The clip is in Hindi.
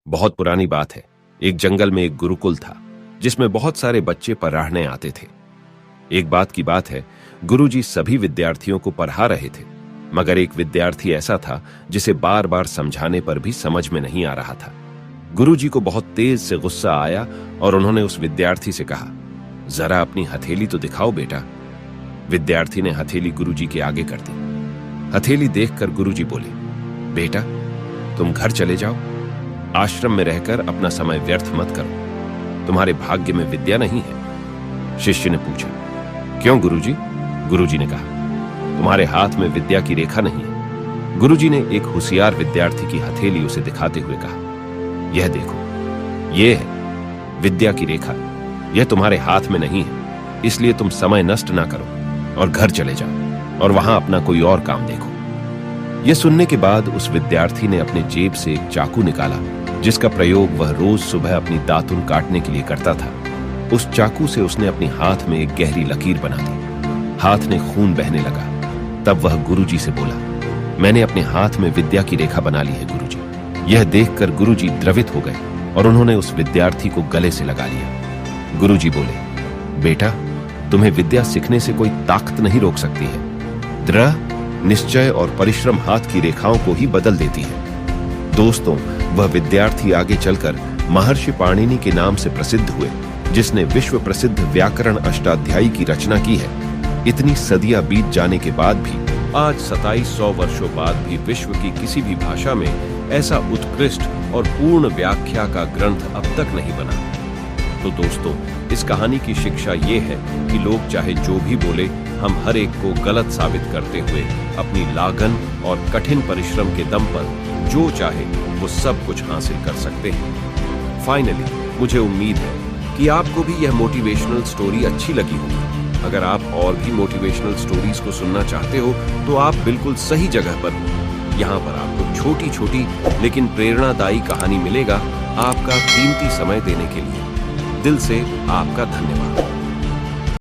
बहुत पुरानी बात है। एक जंगल में एक गुरुकुल था जिसमें बहुत सारे बच्चे पढ़ने आते थे। एक बात की बात है, गुरुजी सभी विद्यार्थियों को पढ़ा रहे थे, मगर एक विद्यार्थी ऐसा था जिसे बार बार समझाने पर भी समझ में नहीं आ रहा था। गुरुजी को बहुत तेज से गुस्सा आया और उन्होंने उस विद्यार्थी से कहा, जरा अपनी हथेली तो दिखाओ बेटा। विद्यार्थी ने हथेली गुरुजी के आगे कर दी। हथेली देखकर गुरुजी बोले, बेटा तुम घर चले जाओ, आश्रम में रहकर अपना समय व्यर्थ मत करो, तुम्हारे भाग्य में विद्या नहीं है। शिष्य ने पूछा, क्यों गुरुजी? गुरुजी ने कहा, तुम्हारे हाथ में विद्या की रेखा नहीं है। गुरुजी ने एक होशियार विद्यार्थी की हथेली उसे दिखाते हुए कहा, यह देखो, यह है विद्या की रेखा, यह तुम्हारे हाथ में नहीं है, इसलिए तुम समय नष्ट ना करो और घर चले जाओ और वहां अपना कोई और काम देखो। यह सुनने के बाद उस विद्यार्थी ने अपने जेब से एक चाकू निकाला जिसका प्रयोग वह रोज सुबह अपनी दातुन काटने के लिए करता था। उस चाकू से उसने अपने हाथ में एक गहरी लकीर बना दी। हाथ में खून बहने लगा। तब वह गुरुजी से बोला, मैंने अपने हाथ में विद्या की रेखा बना ली है गुरुजी। यह देखकर गुरुजी द्रवित हो गए और उन्होंने उस विद्यार्थी को गले से लगा लिया। गुरुजी बोले, बेटा तुम्हें विद्या सीखने से कोई ताकत नहीं रोक सकती है। दृढ़ निश्चय और परिश्रम हाथ की रेखाओं को ही बदल देती है। दोस्तों, वह विद्यार्थी आगे चलकर महर्षि पाणिनि के नाम से प्रसिद्ध हुए, जिसने विश्व प्रसिद्ध व्याकरण अष्टाध्यायी की रचना की है। इतनी सदियां बीत जाने के बाद भी आज 2700 वर्षों बाद भी विश्व की किसी भी भाषा में ऐसा उत्कृष्ट और पूर्ण व्याख्या का ग्रंथ अब तक नहीं बना। तो दोस्तों, इस कहानी की शिक्षा ये है कि लोग चाहे जो भी बोले, हम हर एक को गलत साबित करते हुए अपनी लागन और कठिन परिश्रम के दम पर जो चाहे वो सब कुछ हासिल कर सकते हैं। फाइनली, मुझे उम्मीद है कि आपको भी यह मोटिवेशनल स्टोरी अच्छी लगी होगी। अगर आप और भी मोटिवेशनल स्टोरीज को सुनना चाहते हो तो आप बिल्कुल सही जगह पर हो। यहाँ पर आपको छोटी छोटी लेकिन प्रेरणादायी कहानी मिलेगा आपका कीमती समय देने के लिए। दिल से आपका धन्यवाद।